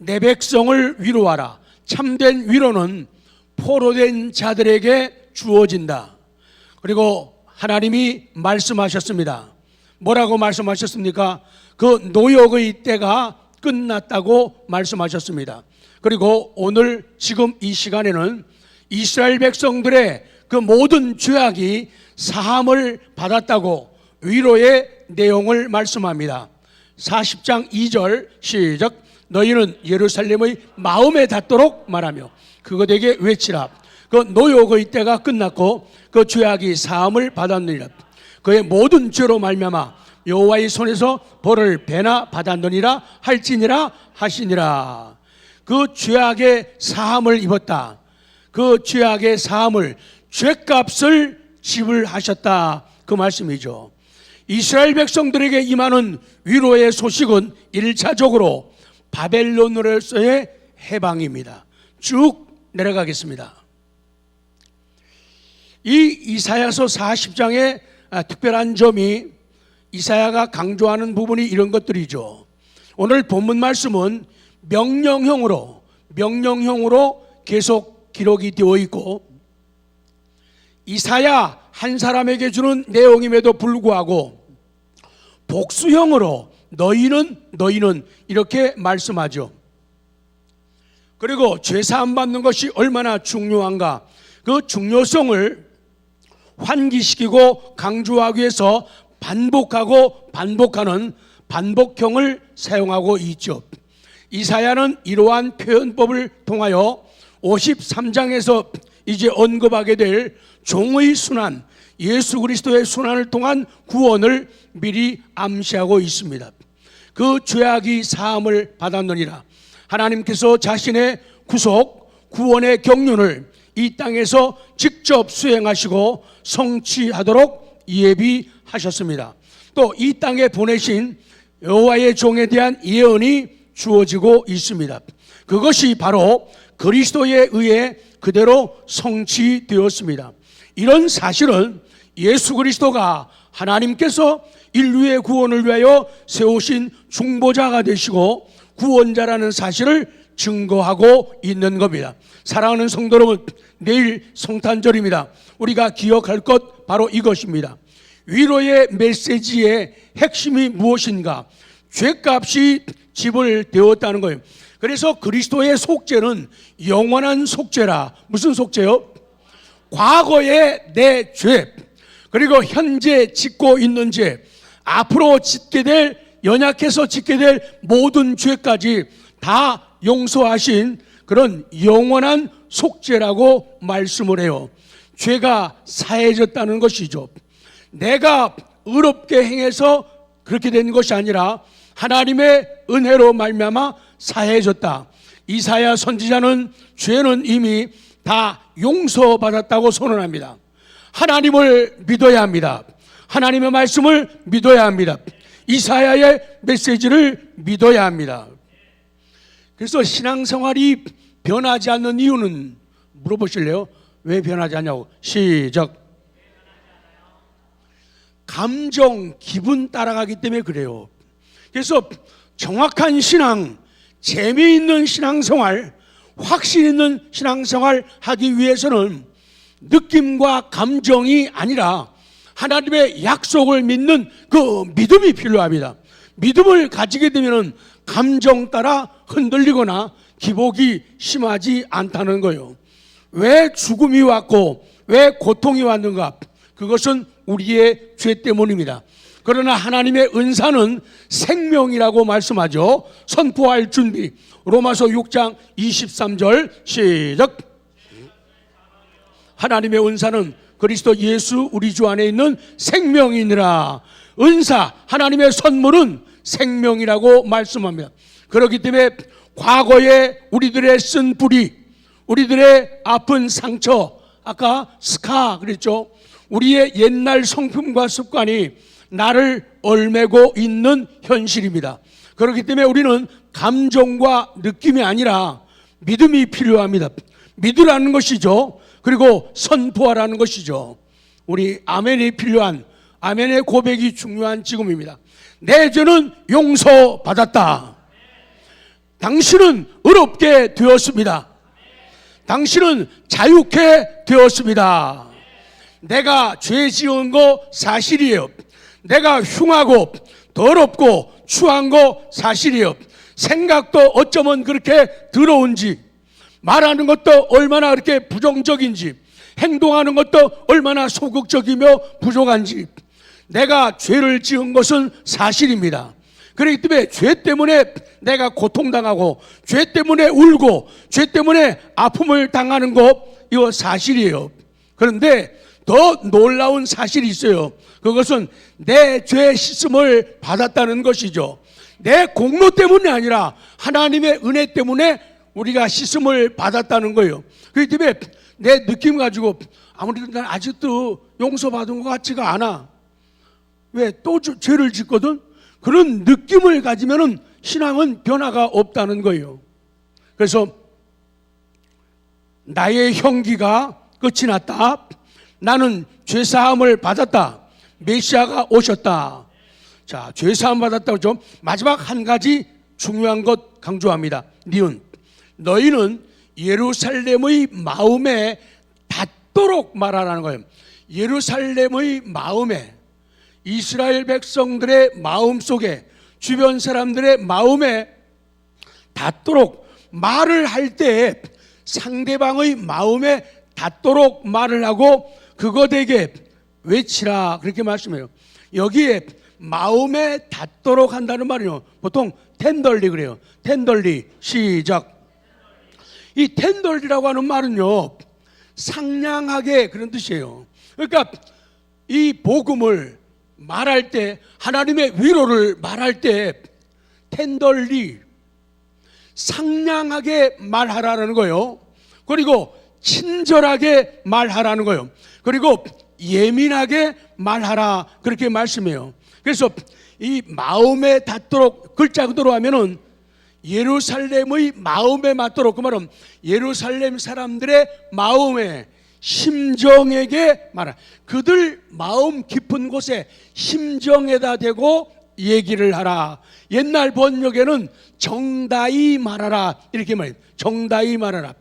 내 백성을 위로하라. 참된 위로는 포로된 자들에게 주어진다. 그리고 하나님이 말씀하셨습니다. 뭐라고 말씀하셨습니까? 그 노역의 때가 끝났다고 말씀하셨습니다. 그리고 오늘 지금 이 시간에는 이스라엘 백성들의 그 모든 죄악이 사함을 받았다고 위로의 내용을 말씀합니다. 40장 2절 시작. 너희는 예루살렘의 마음에 닿도록 말하며 그것에게 외치라. 그 노역의 때가 끝났고 그 죄악이 사함을 받았느니라. 그의 모든 죄로 말미암아 여호와의 손에서 벌을 배나 받았느니라 할지니라 하시니라. 그 죄악의 사함을 입었다. 그 죄악의 사함을, 죄값을 지불하셨다, 그 말씀이죠. 이스라엘 백성들에게 임하는 위로의 소식은 1차적으로 바벨론으로서의 해방입니다. 쭉 내려가겠습니다. 이 이사야서 40장의 특별한 점이, 이사야가 강조하는 부분이 이런 것들이죠. 오늘 본문 말씀은 명령형으로 계속 기록이 되어 있고, 이사야 한 사람에게 주는 내용임에도 불구하고 복수형으로 너희는 이렇게 말씀하죠. 그리고 죄사함 받는 것이 얼마나 중요한가, 그 중요성을 환기시키고 강조하기 위해서 반복하고 반복하는 반복형을 사용하고 있죠. 이사야는 이러한 표현법을 통하여 53장에서 이제 언급하게 될 종의 순환, 예수 그리스도의 순환을 통한 구원을 미리 암시하고 있습니다. 그 죄악이 사함을 받았느니라. 하나님께서 자신의 구속, 구원의 경륜을 이 땅에서 직접 수행하시고 성취하도록 예비하셨습니다. 또 이 땅에 보내신 여호와의 종에 대한 예언이 주어지고 있습니다. 그것이 바로 그리스도에 의해 그대로 성취되었습니다. 이런 사실은 예수 그리스도가 하나님께서 인류의 구원을 위하여 세우신 중보자가 되시고 구원자라는 사실을 증거하고 있는 겁니다. 사랑하는 성도 여러분, 내일 성탄절입니다. 우리가 기억할 것 바로 이것입니다. 위로의 메시지의 핵심이 무엇인가? 죄값이 지불되었다는 거예요. 그래서 그리스도의 속죄는 영원한 속죄라. 무슨 속죄요? 과거의 내 죄, 그리고 현재 짓고 있는 죄, 앞으로 짓게 될, 연약해서 짓게 될 모든 죄까지 다 용서하신 그런 영원한 속죄라고 말씀을 해요. 죄가 사해졌다는 것이죠. 내가 의롭게 행해서 그렇게 된 것이 아니라 하나님의 은혜로 말미암아 사해졌다. 이사야 선지자는 죄는 이미 다 용서받았다고 선언합니다. 하나님을 믿어야 합니다. 하나님의 말씀을 믿어야 합니다. 이사야의 메시지를 믿어야 합니다. 그래서 신앙생활이 변하지 않는 이유는 물어보실래요? 왜 변하지 않냐고. 시작. 감정, 기분 따라가기 때문에 그래요. 그래서 정확한 신앙, 재미있는 신앙생활, 확신 있는 신앙생활 하기 위해서는 느낌과 감정이 아니라 하나님의 약속을 믿는 그 믿음이 필요합니다. 믿음을 가지게 되면 감정 따라 흔들리거나 기복이 심하지 않다는 거예요. 왜 죽음이 왔고 왜 고통이 왔는가? 그것은 우리의 죄 때문입니다. 그러나 하나님의 은사는 생명이라고 말씀하죠. 선포할 준비. 로마서 6장 23절 시작. 하나님의 은사는 그리스도 예수 우리 주 안에 있는 생명이니라. 은사, 하나님의 선물은 생명이라고 말씀합니다. 그렇기 때문에 과거에 우리들의 쓴 뿌리, 우리들의 아픈 상처, 아까 스카 그랬죠. 우리의 옛날 성품과 습관이 나를 얽매고 있는 현실입니다. 그렇기 때문에 우리는 감정과 느낌이 아니라 믿음이 필요합니다. 믿으라는 것이죠. 그리고 선포하라는 것이죠. 우리 아멘이 필요한, 아멘의 고백이 중요한 지금입니다. 내 죄는 용서받았다. 당신은 의롭게 되었습니다. 당신은 자유케 되었습니다. 내가 죄 지은 거 사실이에요. 내가 흉하고 더럽고 추한 거 사실이에요. 생각도 어쩌면 그렇게 더러운지, 말하는 것도 얼마나 그렇게 부정적인지, 행동하는 것도 얼마나 소극적이며 부족한지, 내가 죄를 지은 것은 사실입니다. 그렇기 때문에 죄 때문에 내가 고통당하고, 죄 때문에 울고, 죄 때문에 아픔을 당하는 것, 이거 사실이에요. 그런데 더 놀라운 사실이 있어요. 그것은 내 죄 씻음을 받았다는 것이죠. 내 공로 때문이 아니라 하나님의 은혜 때문에 우리가 씻음을 받았다는 거예요. 그렇기 때문에 내 느낌 가지고 아무래도 난 아직도 용서받은 것 같지가 않아. 왜? 또 죄를 짓거든? 그런 느낌을 가지면은 신앙은 변화가 없다는 거예요. 그래서 나의 형기가 끝이 났다. 나는 죄사함을 받았다. 메시아가 오셨다. 자, 죄사함 받았다고 좀 마지막 한 가지 중요한 것 강조합니다. 니은 너희는 예루살렘의 마음에 닿도록 말하라는 거예요. 예루살렘의 마음에, 이스라엘 백성들의 마음 속에, 주변 사람들의 마음에 닿도록 말을 할 때 상대방의 마음에 닿도록 말을 하고 그것에게 외치라, 그렇게 말씀해요. 여기에 마음에 닿도록 한다는 말이요, 보통 텐덜리 그래요. 텐덜리. 시작. 이 텐덜리라고 하는 말은요, 상냥하게, 그런 뜻이에요. 그러니까 이 복음을 말할 때, 하나님의 위로를 말할 때 텐덜리, 상냥하게 말하라는 거예요. 그리고 친절하게 말하라는 거예요. 그리고 예민하게 말하라, 그렇게 말씀해요. 그래서 이 마음에 닿도록, 글자 그대로 하면은 예루살렘의 마음에 맞도록, 그 말은 예루살렘 사람들의 마음에, 심정에게 말하, 그들 마음 깊은 곳에 심정에다 대고 얘기를 하라. 옛날 번역에는 정다이 말하라, 이렇게 말해요. 정다이 말하라.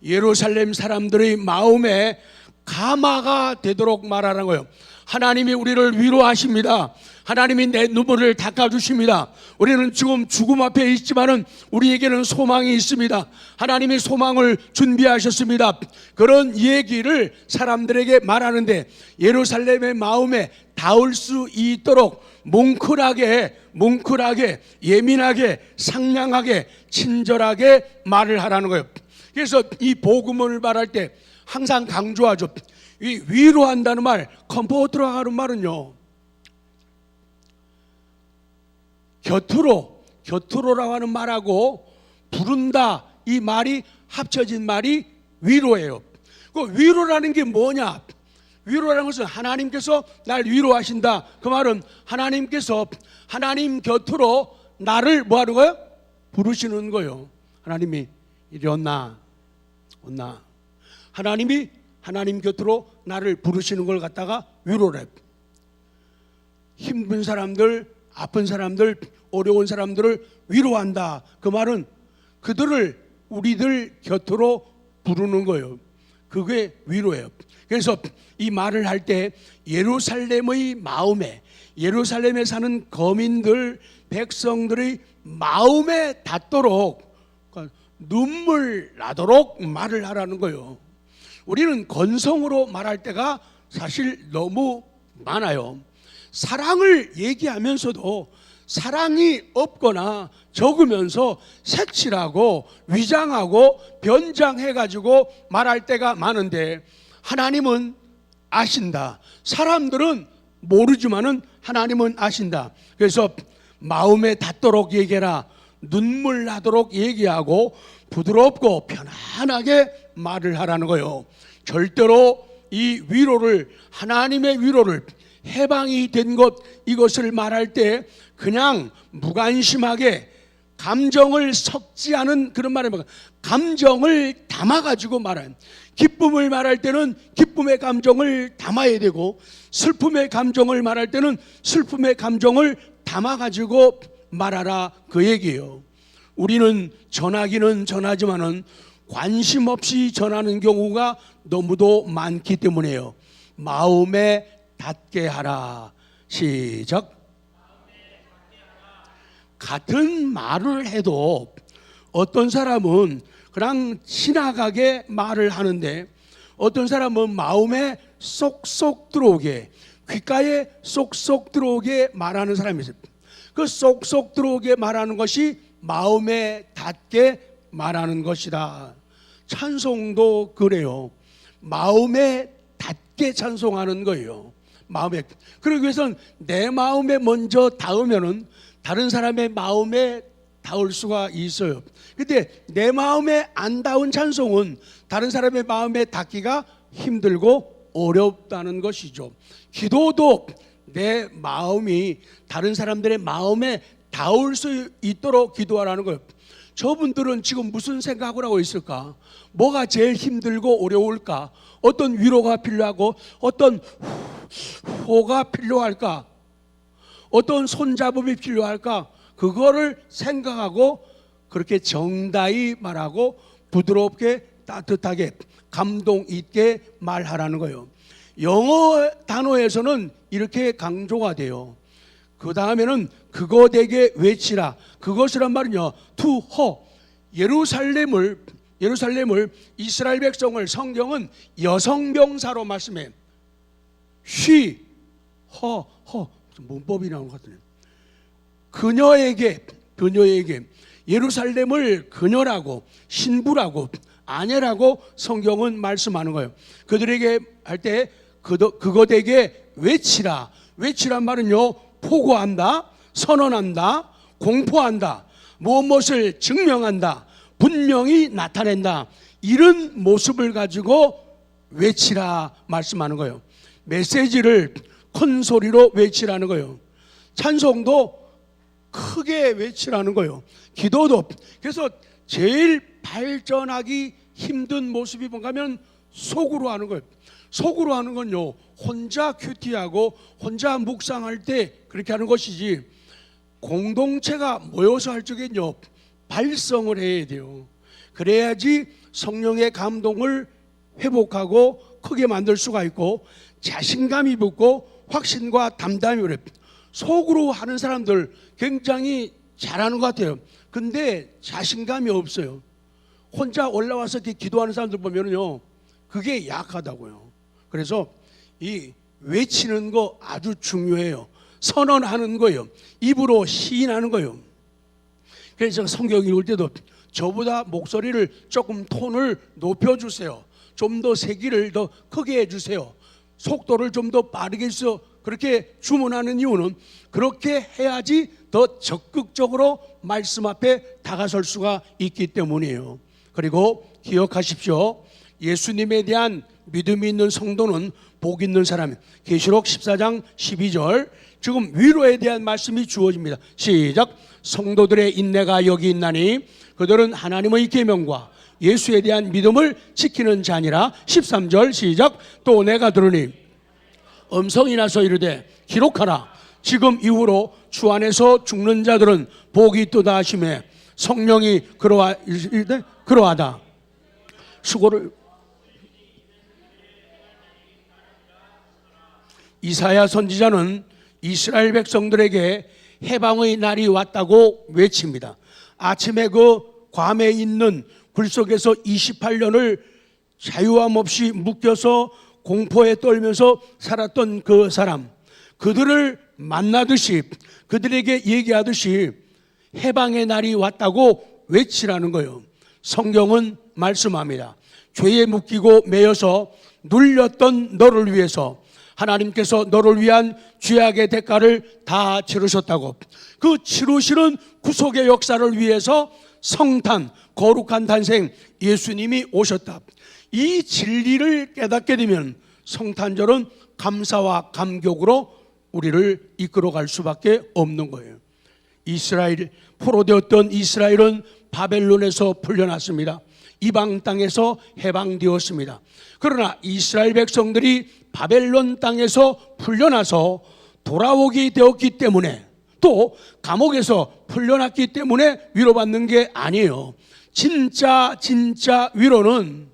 예루살렘 사람들의 마음에 가마가 되도록 말하는 거예요. 하나님이 우리를 위로하십니다. 하나님이 내 눈물을 닦아주십니다. 우리는 지금 죽음 앞에 있지만은 우리에게는 소망이 있습니다. 하나님이 소망을 준비하셨습니다. 그런 얘기를 사람들에게 말하는데 예루살렘의 마음에 닿을 수 있도록 뭉클하게, 예민하게, 상냥하게, 친절하게 말을 하라는 거예요. 그래서 이 복음을 말할 때 항상 강조하죠. 이 위로한다는 말, 컴포트라고 하는 말은요, 곁으로라고 하는 말하고 부른다, 이 말이 합쳐진 말이 위로예요. 그 위로라는 게 뭐냐? 위로라는 것은 하나님께서 날 위로하신다. 그 말은 하나님께서 하나님 곁으로 나를 뭐 하는 거예요? 부르시는 거예요. 하나님이 이리 온나. 하나님이 하나님 곁으로 나를 부르시는 걸 갖다가 위로래. 힘든 사람들, 아픈 사람들, 어려운 사람들을 위로한다. 그 말은 그들을 우리들 곁으로 부르는 거예요. 그게 위로예요. 그래서 이 말을 할 때 예루살렘의 마음에, 예루살렘에 사는 거민들, 백성들의 마음에 닿도록, 눈물 나도록 말을 하라는 거예요. 우리는 건성으로 말할 때가 사실 너무 많아요. 사랑을 얘기하면서도 사랑이 없거나 적으면서 색칠하고 위장하고 변장해가지고 말할 때가 많은데, 하나님은 아신다. 사람들은 모르지만은 하나님은 아신다. 그래서 마음에 닿도록 얘기해라. 눈물 나도록 얘기하고 부드럽고 편안하게 말을 하라는 거예요. 절대로 이 위로를, 하나님의 위로를, 해방이 된 것, 이것을 말할 때 그냥 무관심하게 감정을 섞지 않은 그런 말을, 감정을 담아가지고 말하는, 기쁨을 말할 때는 기쁨의 감정을 담아야 되고, 슬픔의 감정을 말할 때는 슬픔의 감정을 담아가지고 말하라, 그 얘기예요. 우리는 전하기는 전하지만은 관심 없이 전하는 경우가 너무도 많기 때문에요. 마음에 닿게 하라. 시작. 같은 말을 해도 어떤 사람은 그냥 지나가게 말을 하는데 어떤 사람은 마음에 쏙쏙 들어오게, 귓가에 쏙쏙 들어오게 말하는 사람이 있어요. 그 쏙쏙 들어오게 말하는 것이 마음에 닿게 말하는 것이다. 찬송도 그래요. 마음에 닿게 찬송하는 거예요. 마음에. 그러기 위해서는 내 마음에 먼저 닿으면은 다른 사람의 마음에 닿을 수가 있어요. 근데 내 마음에 안 닿은 찬송은 다른 사람의 마음에 닿기가 힘들고 어렵다는 것이죠. 기도도 내 마음이 다른 사람들의 마음에 닿을 수 있도록 기도하라는 거예요. 저분들은 지금 무슨 생각을 하고 있을까? 뭐가 제일 힘들고 어려울까? 어떤 위로가 필요하고 어떤 호가 필요할까? 어떤 손잡음이 필요할까? 그거를 생각하고 그렇게 정다히 말하고 부드럽게 따뜻하게 감동 있게 말하라는 거예요. 영어 단어에서는 이렇게 강조가 돼요. 그 다음에는 그것에게 외치라. 그것이란 말은요, to her. 예루살렘을 이스라엘 백성을 성경은 여성 명사로 말씀해. she, her. 문법이 나온 것 같네요. 그녀에게 예루살렘을 그녀라고, 신부라고, 아내라고 성경은 말씀하는 거예요. 그들에게 할 때 그것에게 외치라. 외치란 말은요, 포고한다, 선언한다, 공포한다, 무엇을 증명한다, 분명히 나타낸다, 이런 모습을 가지고 외치라 말씀하는 거예요. 메시지를 큰 소리로 외치라는 거예요. 찬송도 크게 외치라는 거예요. 기도도. 그래서 제일 발전하기 힘든 모습이 뭔가 하면 속으로 하는 거예요. 속으로 하는 건요, 혼자 큐티하고 혼자 묵상할 때 그렇게 하는 것이지, 공동체가 모여서 할 적엔요, 발성을 해야 돼요. 그래야지 성령의 감동을 회복하고 크게 만들 수가 있고 자신감이 붙고 확신과 담담이 그래. 속으로 하는 사람들 굉장히 잘하는 것 같아요. 근데 자신감이 없어요. 혼자 올라와서 이렇게 기도하는 사람들 보면요, 그게 약하다고요. 그래서 이 외치는 거 아주 중요해요. 선언하는 거예요. 입으로 시인하는 거예요. 그래서 성경 읽을 때도 저보다 목소리를 조금 톤을 높여주세요. 좀 더 세기를 더 크게 해주세요. 속도를 좀 더 빠르게 해서 그렇게 주문하는 이유는 그렇게 해야지 더 적극적으로 말씀 앞에 다가설 수가 있기 때문이에요. 그리고 기억하십시오. 예수님에 대한 믿음이 있는 성도는 복 있는 사람. 계시록 14장 12절. 지금 위로에 대한 말씀이 주어집니다. 시작. 성도들의 인내가 여기 있나니 그들은 하나님의 계명과 예수에 대한 믿음을 지키는 자니라. 13절 시작. 또 내가 들으니 음성이 나서 이르되 기록하라. 지금 이후로 주 안에서 죽는 자들은 복이 있도다 하시매 성령이 그러하다. 수고를. 이사야 선지자는 이스라엘 백성들에게 해방의 날이 왔다고 외칩니다. 아침에 그 괌에 있는 굴 속에서 28년을 자유함 없이 묶여서 공포에 떨면서 살았던 그 사람, 그들을 만나듯이 그들에게 얘기하듯이 해방의 날이 왔다고 외치라는 거예요. 성경은 말씀합니다. 죄에 묶이고 매여서 눌렸던 너를 위해서 하나님께서 너를 위한 죄악의 대가를 다 치르셨다고. 그 치르시는 구속의 역사를 위해서 성탄, 거룩한 탄생 예수님이 오셨다. 이 진리를 깨닫게 되면 성탄절은 감사와 감격으로 우리를 이끌어갈 수밖에 없는 거예요. 이스라엘, 포로되었던 이스라엘은 바벨론에서 풀려났습니다. 이방 땅에서 해방되었습니다. 그러나 이스라엘 백성들이 바벨론 땅에서 풀려나서 돌아오게 되었기 때문에 또 감옥에서 풀려났기 때문에 위로받는 게 아니에요. 진짜 위로는,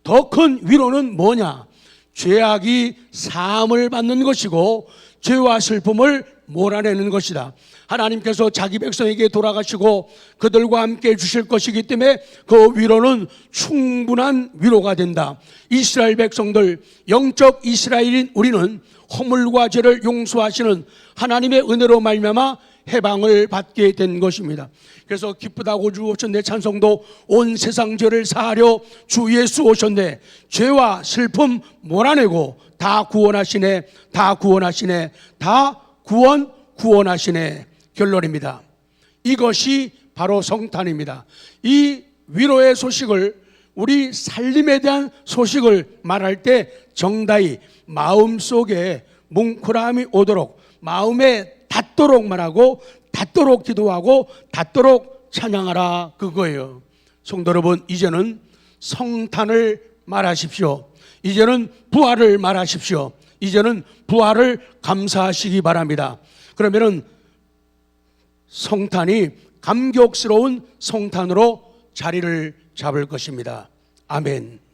더 큰 위로는 뭐냐? 죄악이 사함을 받는 것이고 죄와 슬픔을 몰아내는 것이다. 하나님께서 자기 백성에게 돌아가시고 그들과 함께 주실 것이기 때문에 그 위로는 충분한 위로가 된다. 이스라엘 백성들, 영적 이스라엘인 우리는 허물과 죄를 용서하시는 하나님의 은혜로 말미암아 해방을 받게 된 것입니다. 그래서 기쁘다고 주 오셨네 찬송도 온 세상 죄를 사하려 주 예수 오셨네, 죄와 슬픔 몰아내고 다 구원하시네, 다 구원하시네, 다 구원하시네. 결론입니다. 이것이 바로 성탄입니다. 이 위로의 소식을, 우리 살림에 대한 소식을 말할 때 정다이 마음속에 뭉클함이 오도록, 마음에 닿도록 말하고, 닿도록 기도하고, 닿도록 찬양하라, 그거예요. 성도 여러분, 이제는 성탄을 말하십시오. 이제는 부활을 말하십시오. 이제는 부활을 감사하시기 바랍니다. 그러면은 성탄이 감격스러운 성탄으로 자리를 잡을 것입니다. 아멘.